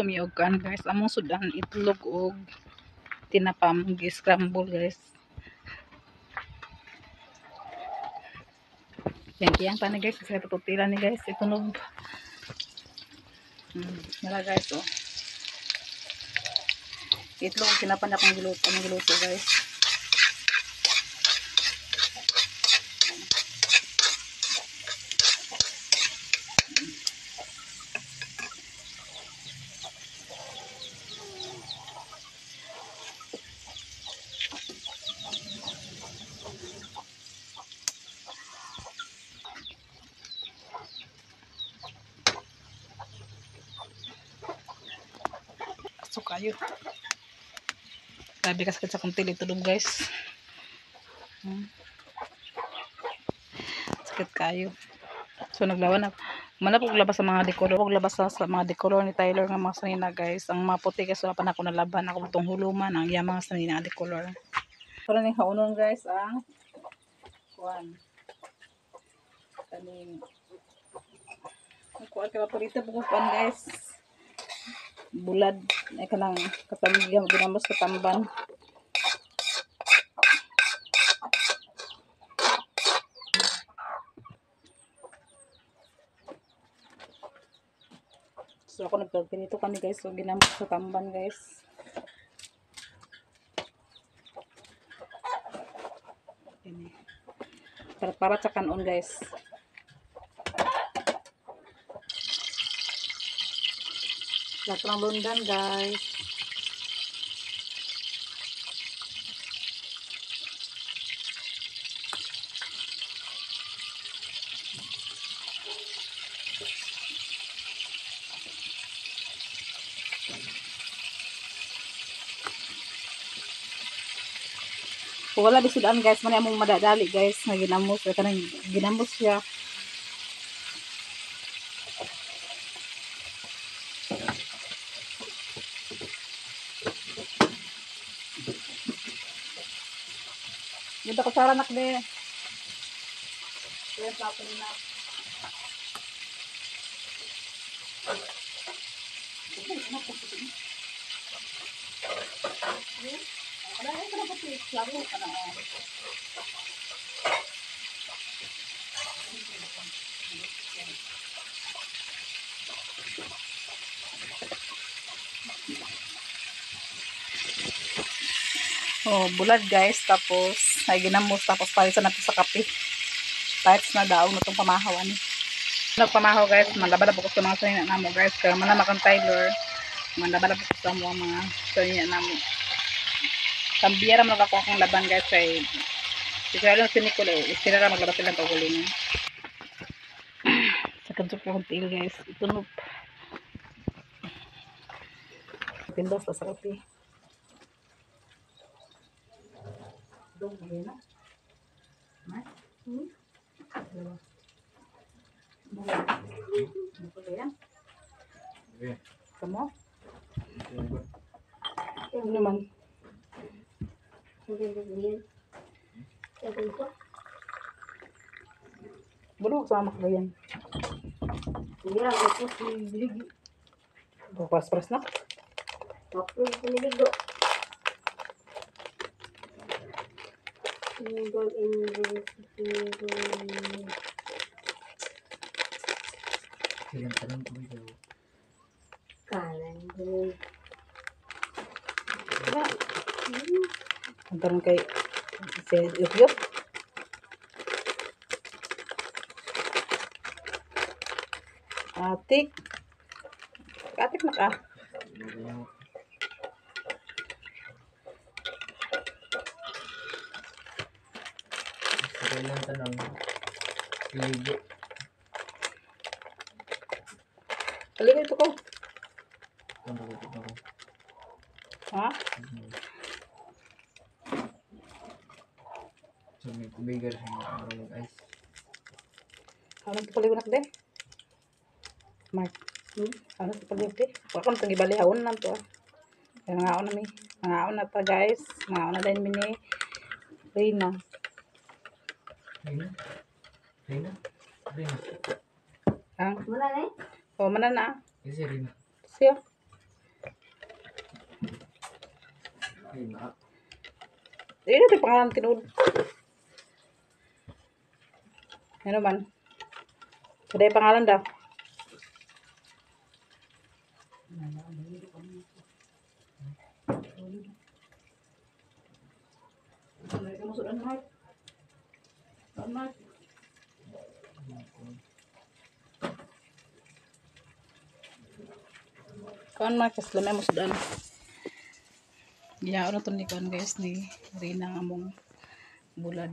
magluto mi og kan guys. Among sudan itlog og tinapam gi-scramble guys. Yang pa ni guys, kasi tututila ni guys, itunog. Nala guys, oh. Itlog, tinapan akong giluto guys. So kayo. Grabe kasakit sa kuntil itulog guys. Sakit kayo. So naglawan na. Manapog labas sa mga decolor. Pag labas sa mga decolor ni Tyler nga mga sanina guys. Ang mga puti kasi wala pa na ako nalaban. Ako itong huluman. Ang iya mga sanina decolor. Para ni haunon guys ang kuan. Kaning kuan ka paborito po kuan guys. Bulad ay kanang katamigam ginamos katamban. So ako nagpagpinito kami guys, so ginamos sa tamban guys. Ini para sa kanon guys. Lahat ng lundan guys. Kung wala bisudan guys, man among madadali guys na ginamos, kanang ginamos siya. Dito ko saranak de. Yes, ako na. Oh, bulad guys, tapos ay ginamos, tapos palisan natin sa kape. Pahits na daw na itong pamahawan. Nagpamahaw guys, malabala po ko sa mga sanina namo guys. Kaya manamakang Tyler, malabala po ko sa mga sanina namo. Kambiyara mga ako akong laban guys kay siguro lang si Nicole, isira maglabas silang kagulingan. Sa kansok po tail guys, itunog. Pindos sa kape. Dong na. Mas? Kamu? Yang naman. Belum sama kalian. Iya, aku sih. Pas nak. Aku ini go. Antaran kay Yuk. Atik. Atik na ka. Kailan tanong ligo. Kaligo ito ko. Ha? So may kubigar sa mga ice. Ano ito paligo na de? Mark. Ano ito paligo de? Wala kang tagibalihaon lang to. Kaya nangaon na mi. Nangaon na ta guys. Nangaon na din mi ni Rina. Rina? Ang? Oh, mana na? Kasi Rina. Siya. Ay na. Ini ito pangalan tinuod. Ano man? Kada yung pangalan daw. Kuan Marcos lamay mo sudan. Ginaon na to ni kuan guys ni Rina nga among bulad.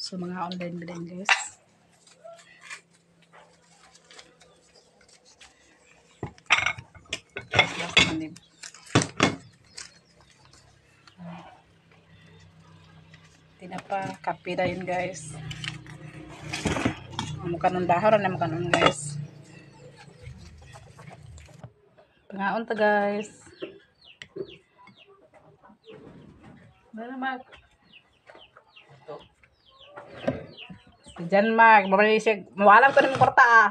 So mga online bilhin guys. Last manib. Tinapa kape na yun guys. Mukha ng dahon na mukha nun guys. Pangaon ta guys. Wala mag. Si Jan Mag, babalik siya. Mawalan ko ng kwarta ah.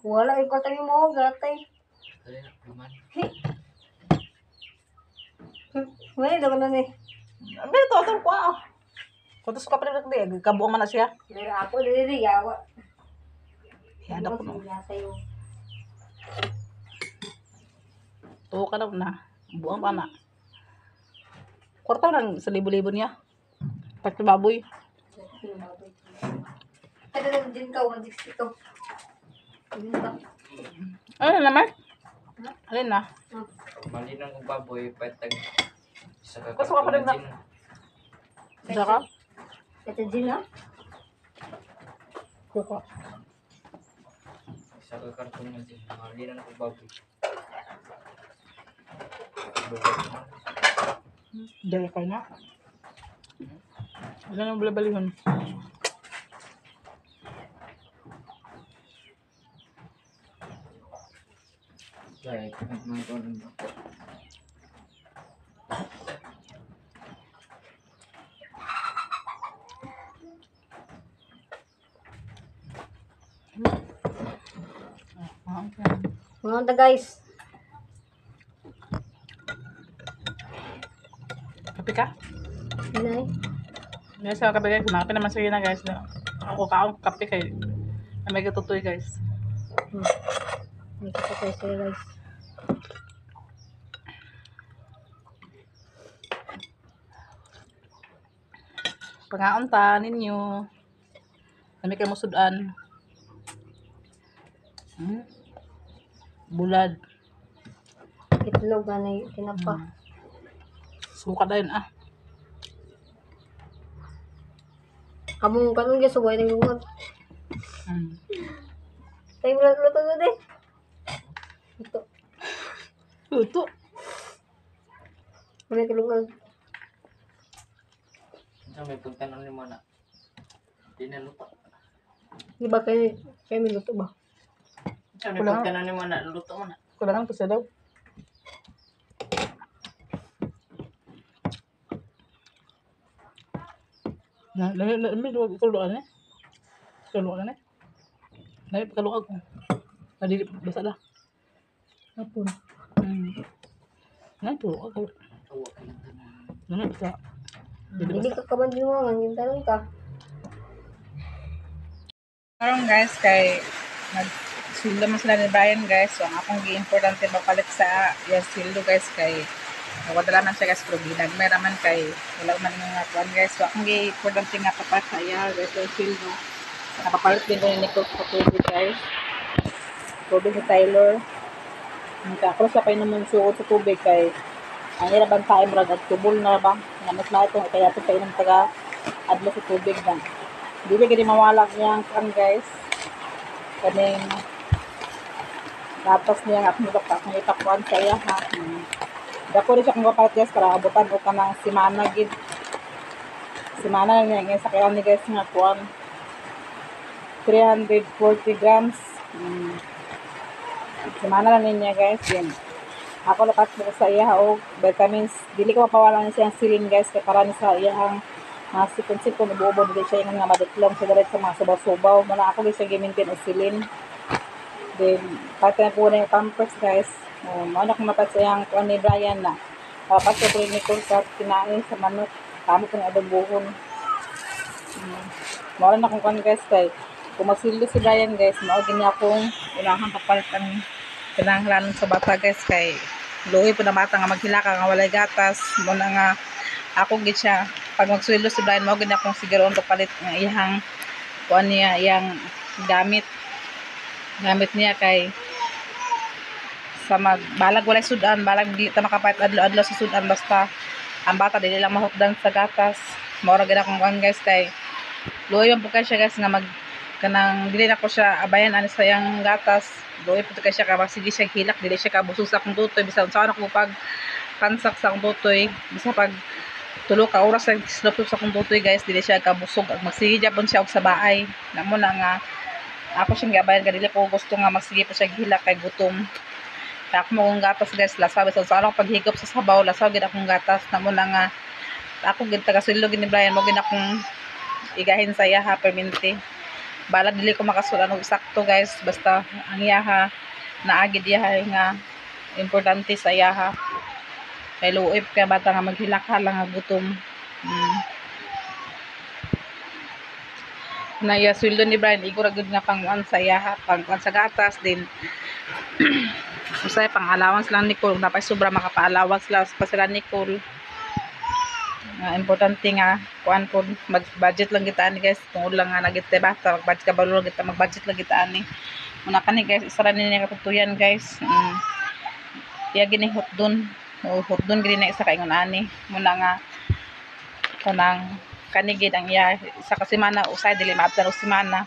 Wala yung kwarta mo, gatay. Dali na, liman. Wala, daw na ni. Pero to, ito ko ah. Kutos ka pa rin natin. Kabuang man na siya. Pero ako, dili, yawa. Hiyada ko no. Sa'yo. Tuho ka na. Buang pa na. Kwarta lang sa libo-libo niya. Pati baboy. Kada lang din ka, 160 to. Hindi ba? Ano naman? Alin na? Mali ng baboy, patag. Isa ka Gusto ka pa rin na- Isa ka? Ito din na? Kuka. Isa ka karton na din. Mali ng baboy. Dali ka na. Wala nang balabalihon. Dahil, mga tono ba? Okay. Mga guys. Kapi ka? Inay. Guys, sa kape guys. Kumakape naman sige na guys. Ako kaong kape kayo. Na may katutoy guys. May kapatay sila guys. Pangaon ta ninyo. Kami kayo musudan. Bulad. Itlog na yung tinapa. Suka na yun ah. Kamong kanong guys, suway ng lungag. Tayo mo lang luto na din. Ito. Luto. Wala yung lungag. Sa may punta na naman na. Hindi na luto. Di ba kayo may luto ba? Sa may Wala. punta na naman na. Luto mo na. Kulangan pa siya daw. May kaluan eh. Kaluan eh. May kaluan ko. Nadili basa na. Hapon. Nay puro ka. Tawa ka lang tanan. Nanay basa. Hindi ka kabandinwangan, yung tanong ka. Karon guys kay nagsildo man sila ni Brian guys. So ang akong gi-importante mapalit sa yung sildo guys kay wala man siya guys pero ginagmay raman kay wala man nga kuan guys. So akong gi-importante nga papat sa iya guys yung sildo. Nakapalit din ko ni Nico sa tubig guys. Tubig ni Tyler. Nagkakros sa kayo naman suot sa tubig kay ang iraban time rag at tubol na ba nga mas na ito kaya ito kayo ng taga adlo sa tubig ba dili gani mawala niyang kan guys kaning tapos niya nga akong akong itakuan sa iya ha dako rin siya kung kapalit guys para abutan o ka ng simana gid simana lang niya sa kaya ni guys nga kuan 340 grams simana lang niya guys yan ako lapat mo sa iya o vitamins dili ko mapawalan siya ang silin guys kaya para ni sa iya ang mga sipon-sipon ibuobo dili siya yung nga madiklong sa direct sa mga subaw-subaw muna ako guys yung gimintin o silin Then, pati na po na yung pampers, guys. Ano kung mapasayang ko ni Brian na. Papasok ko rin ni Kulsa at kinain sa manok. Kami ko ng adobohon. Mawala na kung kan, guys, kay kung magsildo si Brian, guys, maugin niya akong unahang papalit ang pinanglanon sa bata, guys, kay luwi po na bata nga maghilaka nga walay gatas. Muna nga, ako gid siya. Pag magsildo si Brian, maugin niya akong sigaroon papalit nga ihang kuan niya, iyang gamit niya kay sa balag walay sudan, balag di ta makapait adlaw-adlaw sa sudan basta ang bata dili lang mahutdan sa gatas. Mao ra gid akong kuan, guys, kay luoy man po kay siya, guys, nga mag kanang dili na ko siya abayan ani sa iyang gatas. Luoy po kay siya ka sige siya hilak, dili siya kabusog sa akong tutoy bisan sa ako pag pansak sa akong tutoy, bisan pag tulo ka oras sa slop sa akong tutoy, guys, dili siya kabusog. Magsige gyapon siya og sa baay. Namo na nga ako siyang gabayan ka dili ko gusto nga magsige pa siya hilak kay gutom. Kaya ako mo kong gatas, guys, lasaw bisan sa akong paghigop sa sabaw, lasaw gid akong gatas. Namo na nga ako gid taga sulod ni Brian mo gid akong igahin sa iya ha perminti. Balag dili ko makasulan og sakto, guys, basta ang iyaha naagid iyaha nga importante sa iyaha. Kay luoy kay bata nga maghilaka lang nga gutom. Na iya sweldo ni Brian igura gud nga panguan sa iyaha, panguan sa gatas din. Usay pang allowance lang ni Cole, napay sobra makapa-allowance lang pa sila ni Cole. Importante nga kuan po mag-budget lang kita ani, guys, tungod lang nga nagite basta mag-budget ka balo kita mag-budget lang kita ani. Muna kani, guys, isa ra ni katutuyan, guys. Iya gini hotdon gini na isa kaingon ani. Muna nga kanang kanigid ang iya isa ka semana usay dili maabtan og semana.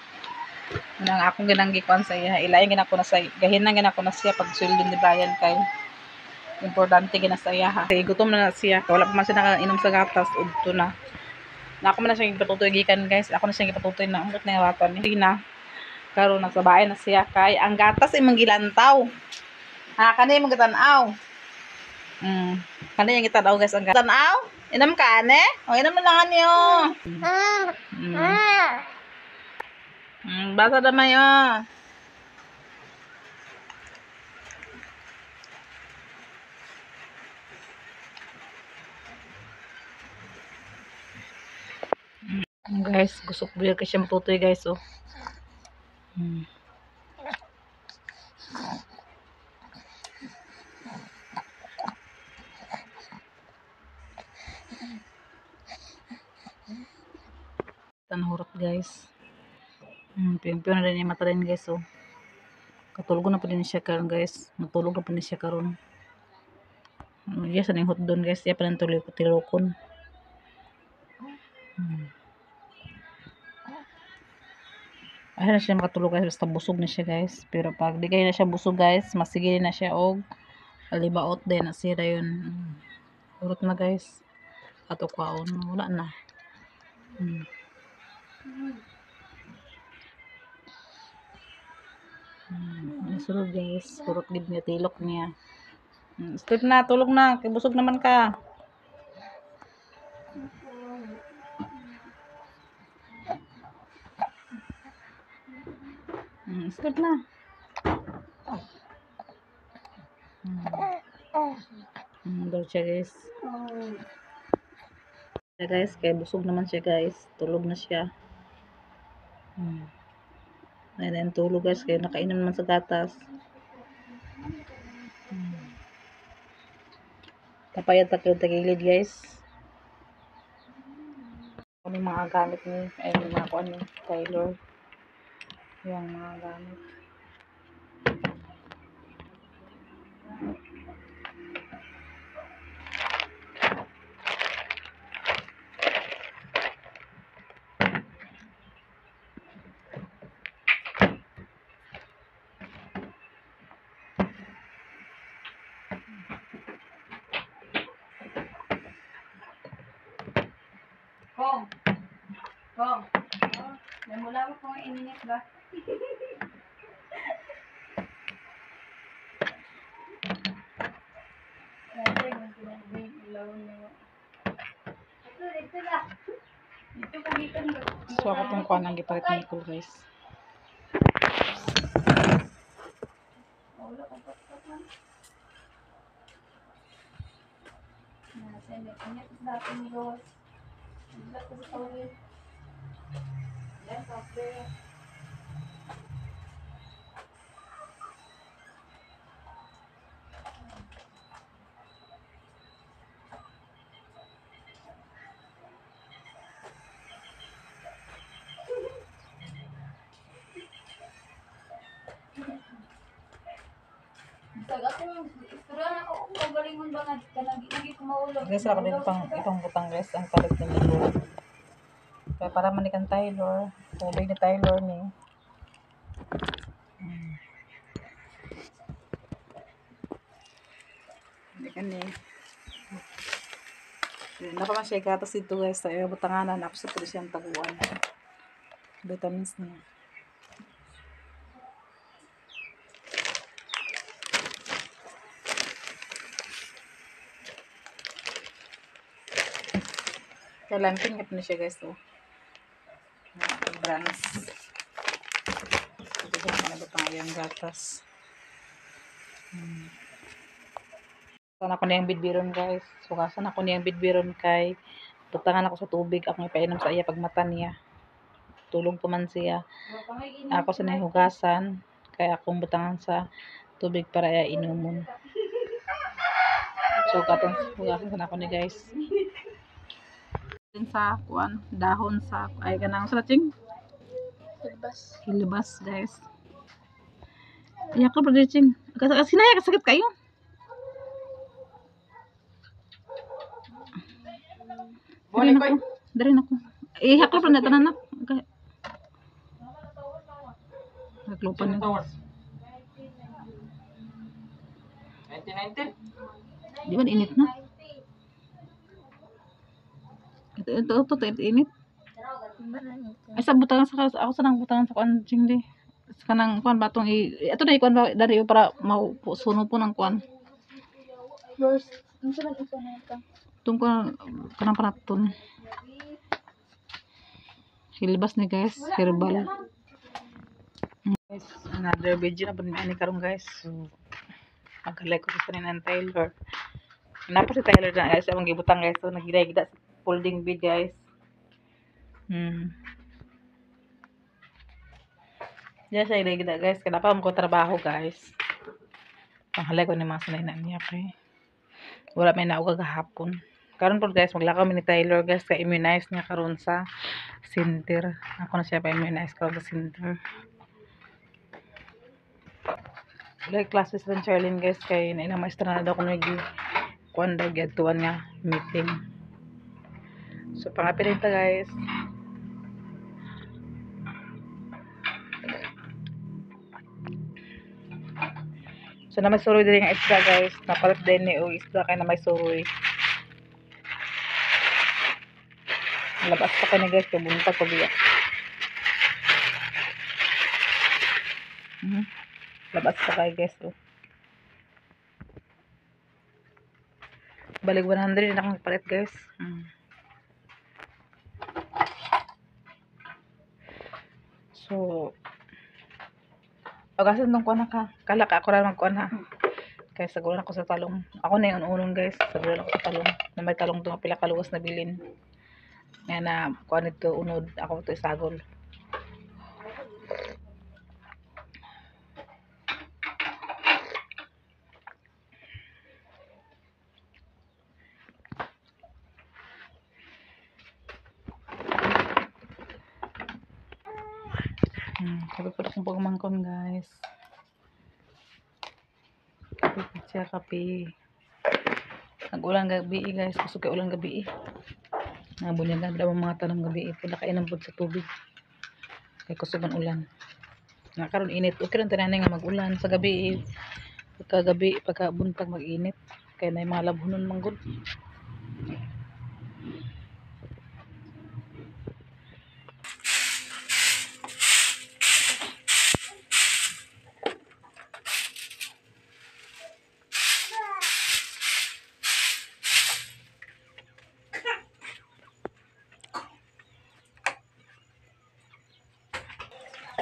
Muna nga akong ginanggi kuan sa iya, ilayan gina ko na sa gahinan gina ko na siya pag sweldo ni Brian kay importante gina sa iya ha. Kay gutom na siya, wala pa man siya nakainom sa gatas udto na. Na ako man na siyang ipatutoy gikan, guys. Ako na siyang ipatutoy na umat na bata ni na. Karon nasa bahay na siya kay ang gatas imong gilantaw. Ha, kani imong gitanaw. Kani yung gitanaw, guys, ang gatas. Tanaw? Inam ka ane? O inam na lang ani oh. Basa damay oh. Guys, gusok buyag ka siya matutoy, guys, oh. Tanhurot, guys. Piyon-piyon na rin yung mata rin, guys, oh. Katulog na po din siya karon, guys. Matulog na po din siya karon. Yes, ano yung hotdon, guys. Siya pa rin tulokon. Ay na siya makatulog, guys, basta busog na siya, guys. Pero pag di kayo na siya busog, guys, masigili na siya og alibaot din na sira yun. Urot na, guys. Ato kwaon, wala na. Nasulog, guys. Urot gid niya tilok niya. Sleep na, tulog na, kay busog naman ka. Sleep na. Daw siya, guys. Guys, kay busog naman siya, guys. Tulog na siya. Ayun, tulog, guys, kaya nakainom naman sa gatas. Tapayad tagilid, guys. Ano yung mga gamit ni mga kuan ni Taylor. Yung mga gamit. Kong. May mula ko kung ininit ba? So, ako itong kuha ng gipalit ni Nicole, guys. Kanya dati ni Rose. Bilat ko sa tawid. Yan, sabi. Tag ako, istorya na ako kung magalingon ba nga lagi ko maulog. Guys, ako din itong butang guys, ang palit ng laro. Kaya para manikan Taylor, tubig ni Taylor ni. Hindi ka ni. Nakaman siya gatas dito guys, sa butanganan, ako sa tuloy siyang taguan. Vitamins niya. Kailangan pingat na siya guys. Oh. Brands. Ito ko na butang yung gatas. Sukasan ako niyang bidbiron guys. Sukasan ako niyang bidbiron kay butangan ako sa tubig. Ako ipainom sa iya pag mata niya. Tulog pa man siya. Ako sa hugasan. Kaya akong butangan sa tubig para iya inumon. So, hugasan sana ako ni guys. Sa kuan, dahon sa ay kanang salating hilbas guys. Iya ka producing. Sinaya ka sakit kayo. Dari nako. Haklo pa na tanan na. Naglupan na. 1919. Di ba init na? Ito, init. Ay, sa butangan ako sa nang butangan sa kuan, Jingli. Sa kanang kuan batong ito na ikuan ba dari para mausuno po ng kuan. Rose, ano sa man ito na ito? Tung kanang panaton. Hilbas ni guys, herbal. Guys, another video na po ni karong guys. So, mag-like ko sa ng Taylor. Napa si Taylor na guys, among gibutang guys. So, nagigida folding bed guys. Diyan siya gida guys. Kanapa mo ko trabaho guys. Panghalay ko ni mga sanay na niya kay. Wala may nauga gahapon. Karon po guys, maglakaw mi ni Taylor guys. Kaya immunize niya karon sa center. Ako na siya pa-immunize karon sa center. Like classes rin Charlene guys. Kaya na maestra na daw kung kuan daw gyatuan nga meeting. So, pangapirin ta guys. So, na may suroy din yung isda guys. Napalit din ni isda kaya na may suroy. Labas pa kayo guys. Kaya buntag ko biya. Labas pa kayo guys. Oh. Balik 100 na akong palit guys. So, pagasan nung kuha na ka. Kalaka ako rin magkuha na. Kaya sagulan ako sa talong. Ako na yung unong guys. Sagulan ako sa talong. Na may talong itong pila kaluwas na bilin. Ngayon na kuha nito unod. Ako ito isagol. Sabi po akong pagmangkon guys. Kape siya, kape. Nag-ulang gabi guys. Kusog kay ulang gabi. Nabunyagan daw ang mga tanong gabi. Pula kainan po sa tubig. Kay kusugan ulan. Nakaroon init. Okay lang tinanay nga mag-ulan sa gabi. Pagkagabi, pagkabuntag mag-init. Kaya na yung mga labhunon manggod.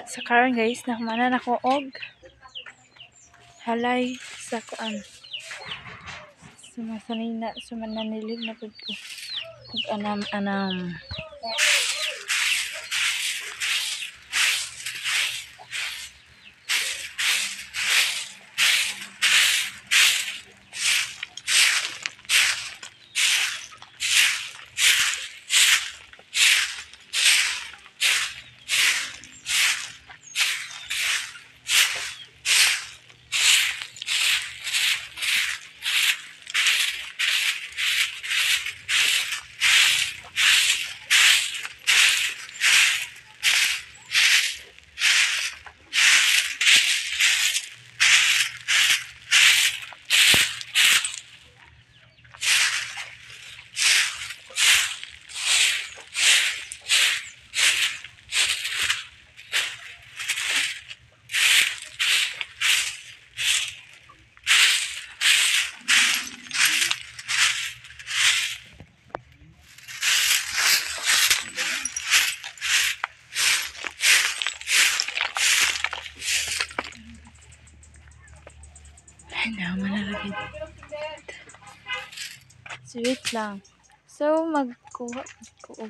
Sa karon guys, nakumanan ako og halay sa kuan. Sumasanay na, sumananilig na pag ko. Pag-anam-anam. Hindi ako manalagay. Sweet lang. So, magkuha ko.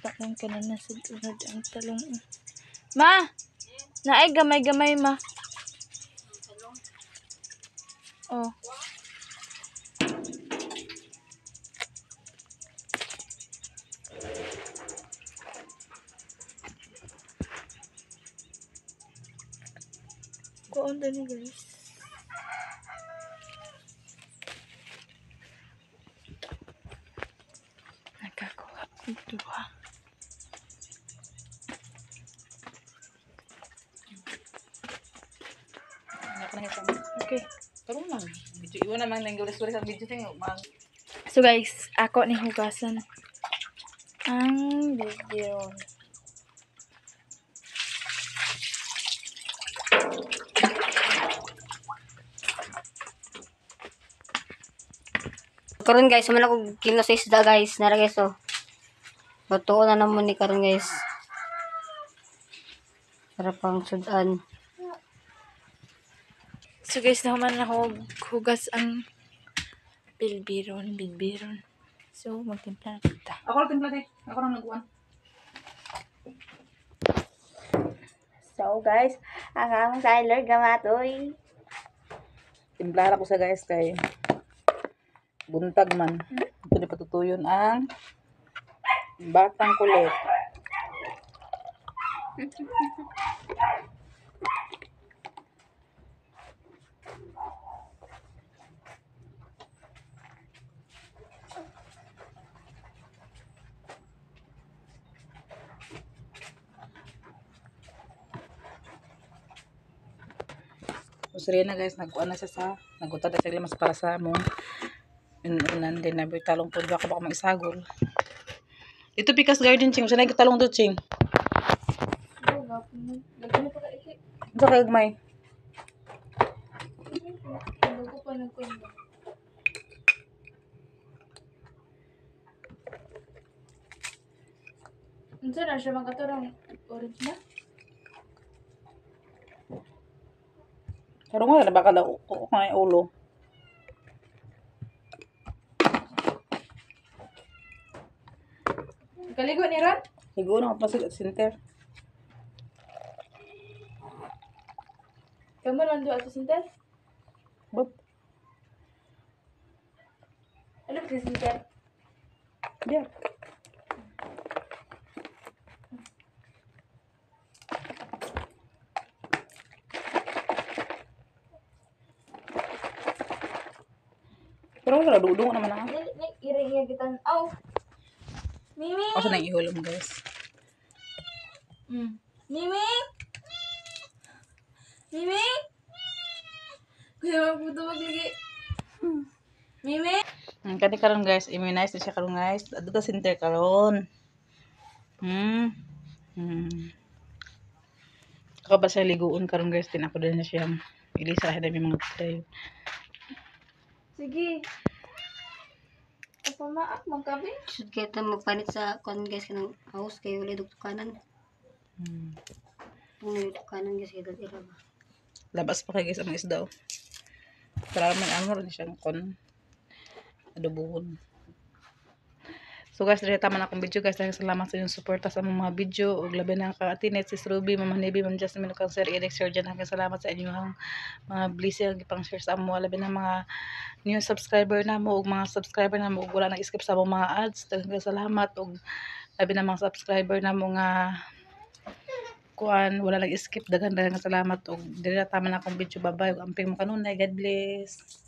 Pakan ka na nasa unod ang talong. Ma! Naay gamay-gamay, ma. Oh. Kuon din guys. Nakakuha ito ha. Okay. Karoon lang. Video iwan naman ng gulis-gulis ang video sing mag So guys, ako ni hugasan ang video. Karon guys, man ako kilo sa isda guys. Nara guys oh. Luto na naman ni karon guys. Para pang sudan. So guys, naman ako hugas ang bilbiron. So, magtimpla na kita. ako lang timpla di. Ako lang nagkuhan. So guys, ang aming Tyler gamatoy. Timplahan ako sa guys kay buntag man. Ito di patutuyon ang batang kulit. Usri na guys, nagkuhan na siya sa nagutad na sila mas para sa mo. Inunan din na talong po baka maisagol. Ito Pikas Garden ching, sa talong to ching. Sa kagmay. Unsa na siya magaturang orange na? Karong nga baka daw kay ulo. Kaligo ni Ron? Siguro na pa sa center. Kamu lang doon sa center? But Ano ba sa center? yeah. Pero wala dudong naman ang. Iri-iri kita. Aw! Mimi! Asa nang ihulom guys. Mimi! Mimi! Kuya, magputo maglagi. Mimi! Kani karon guys, immunize na siya karon guys. Adto ta center karon. Ako ba siya liguon karon guys, tin ako din na siya. Ilisa na may mga tayo. Sige. Apa maak magkabi? Should kita magpanit sa kon guys kanang house kay uli dugtukanan. Uli dugtukanan guys kay dira ba. Labas pa kay guys ang isda. Oh. Para may amor ni siyang kon. adobohon. So guys, dili tama na akong video guys. Salamat sa inyong suporta sa mga video. Ug labi na ka Atinet, Sis Ruby, Mama Nebi, Ma'am Jasmine, ug Sir Eric, Sir Jan. Salamat sa inyong mga blessing gipang share sa amo. Labi na mga new subscriber na mo ug mga subscriber na mo ug wala nang skip sa among mga ads. Daghang salamat ug labi na mga subscriber na mo nga kuan wala nang skip. Daghang salamat ug dili na tama na akong video. Bye-bye ug amping mo kanunay. God bless.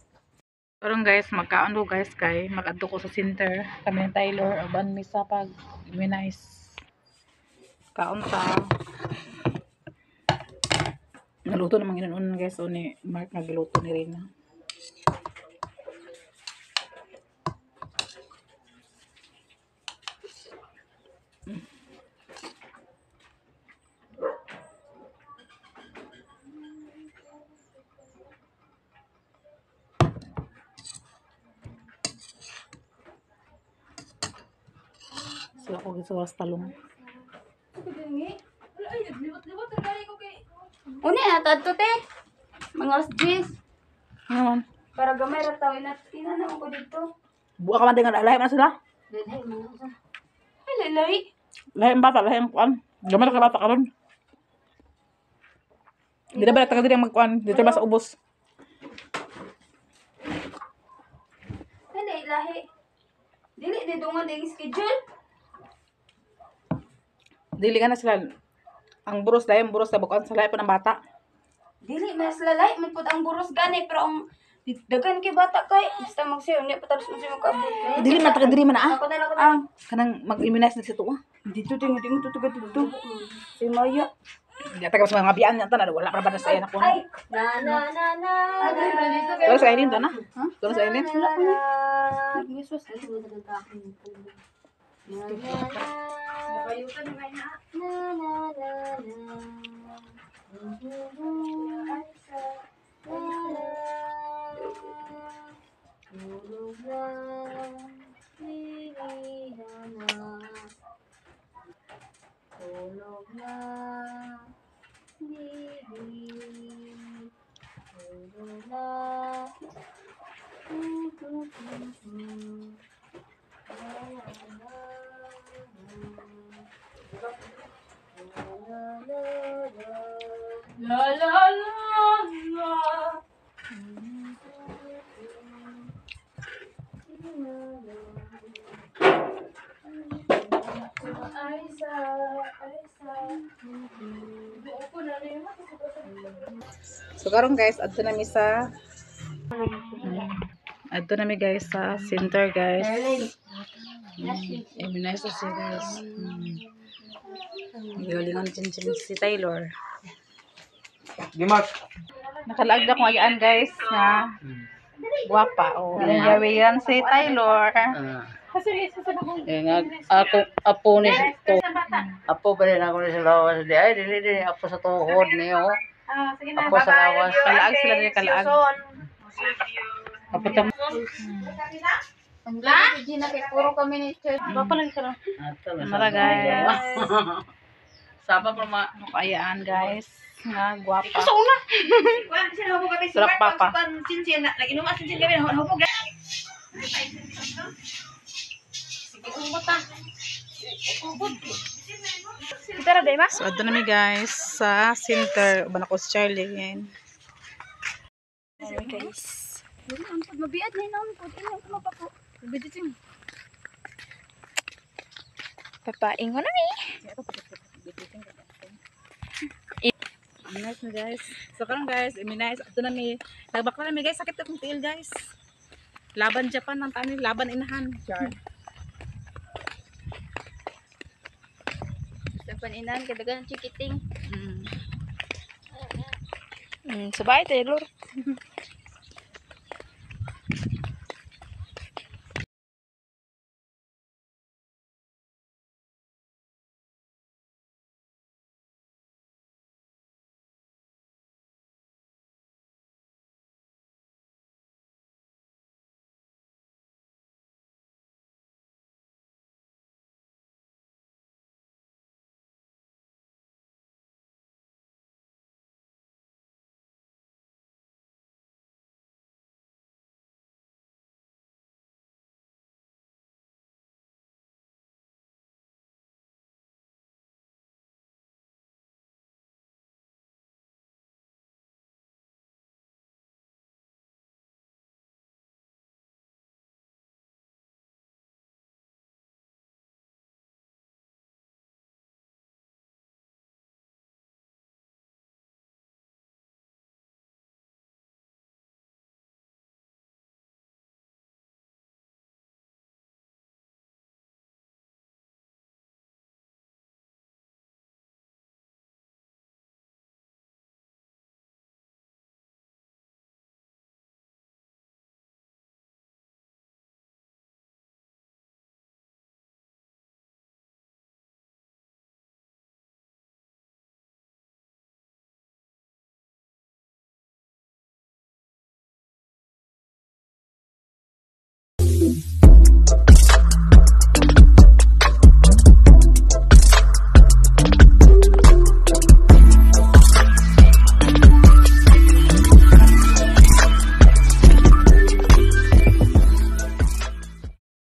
Karon guys, magkaano guys kay mag-adto ko sa center kami ni Tyler uban mi sa pag immunize. Kaon ta. Naluto namang inon guys o ni Mark nagluto ni Rina. Sila ko sa talong. Uni na tadto te. Mga jis. Naman. Para gamay ra taw ina na ko dito. Buwa ka man dengan lahi man sila. Dai man sa. Ay lay. Lahi ang bata, lahi ang kuan. Gamay ka bata karon. Di na ba taga diri magkuan dito ba sa ubos. Ay lahi. Dili di dungan ding schedule. Dili ka na sila ang buros lahi ang buros sa bukuan sa lahi pa ng bata. Dili mas lalay man pud ang buros gani pero ang dagan kay bata kay basta magsayo ni patalos mo siya magkaabot. Dili man taga diri man Ako na lang ko na. kanang mag-immunize na si tuwa. Dito ding tutugad dito. Si Maya. Di taga mas mga biyan nata na wala pa ba sa anak ko. Ay, na. Pero sa Aileen to na. Ha? Pero sa Aileen. Nag-Jesus. Nakayutan mo na. La la la la. So karon guys, adto na mi sa adto na mi guys sa center guys. Immunize na siya guys. Galingan si Taylor. Gimak. Nakalaag na kong ayan guys na guwapa. Oh, gawigan si Taylor. Ako apo ni to. Apo pa rin ako ni sa lawas di ay dili apo sa tuhod niyo. Apo sa lawas. Kalaag sila din kalaag. Apo tam. Ang lahat di na kay puro kami ni church. Papalag ka lang. Ato na. Mara guys. Saba pa ma. Ano kayaan guys? Nga guwapa. So una. Wala siya na hubog kami. Sarap papa. Sinsin na. Lagi naman sinsin kami na hubog. Tara ba? So adto na mi guys sa center. Uban ako si Charlie ngayon. Guys. Ang pud mabiad na naon pud ilang kuma pa po. Biditing. Papaing ko na mi. Immunize na guys. So karon guys, immunize. Adto na mi. Nagbakla na mi guys. Sakit akong tiil guys. Laban Japan ng tani. Laban inahan. Char. Sa paninan kadagan chikiting. Mm. Sabay Taylor.